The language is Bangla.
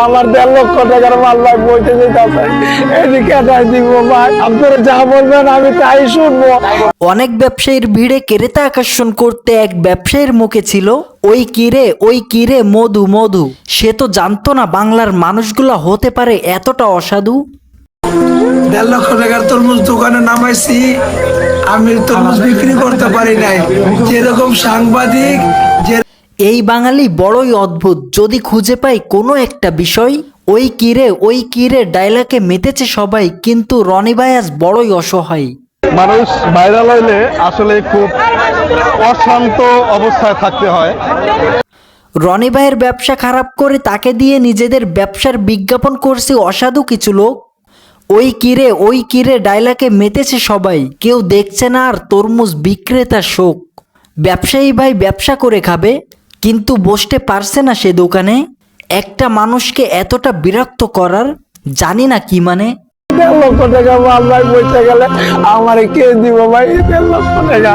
আমার 1.5 লক্ষ টাকার মাল ভাই বইতে যেতে এদিকে এটাই দিব ভাই, আপনারা যা বলবেন আমি তাই শুনবো। অনেক ব্যবসায়ীর ভিড়ে ক্রেতা আকর্ষণ করতে এক ব্যবসায়ীর মুখে ছিল ওই কিরে মধু মধু। সে তো জানতো না বাংলার মানুষগুলা হতে পারে এতটা অসাধু। 1.5 লক্ষ টাকার তরমুজ দোকানে নামাইছি, আমি তরমুজ বিক্রি করতে পারি নাই। যেরকম সাংবাদিক এই বাঙালি বড়ই অদ্ভুত। যদি খুঁজে পাই কোনো একটা বিষয়, ওই কিরে ডায়লগে মেতেছে সবাই, কিন্তু রনি ভাই আজ বড়ই অসহায়। মানুষ ভাইরাল হইলে আসলে খুব অশান্ত অবস্থায় থাকতে হয়। রনি ভাইয়ের ব্যবসা খারাপ করে তাকে দিয়ে নিজেদের ব্যবসার বিজ্ঞাপন করছে অসাধু কিছু লোক। ওই কিরে ডায়লগে মেতেছে সবাই, কেউ দেখছে না আর তরমুজ বিক্রেতার শোক। ব্যবসায়ী ভাই ব্যবসা করে খাবে, কিন্তু বসতে পারছে না সে দোকানে। একটা মানুষকে এতটা বিরক্ত করার জানি না কি মানে। 1.5 লক্ষ টাকা মাল ভাই বইতে গেলে আমারে কে দিব ভাই? 1.5 লক্ষ টাকা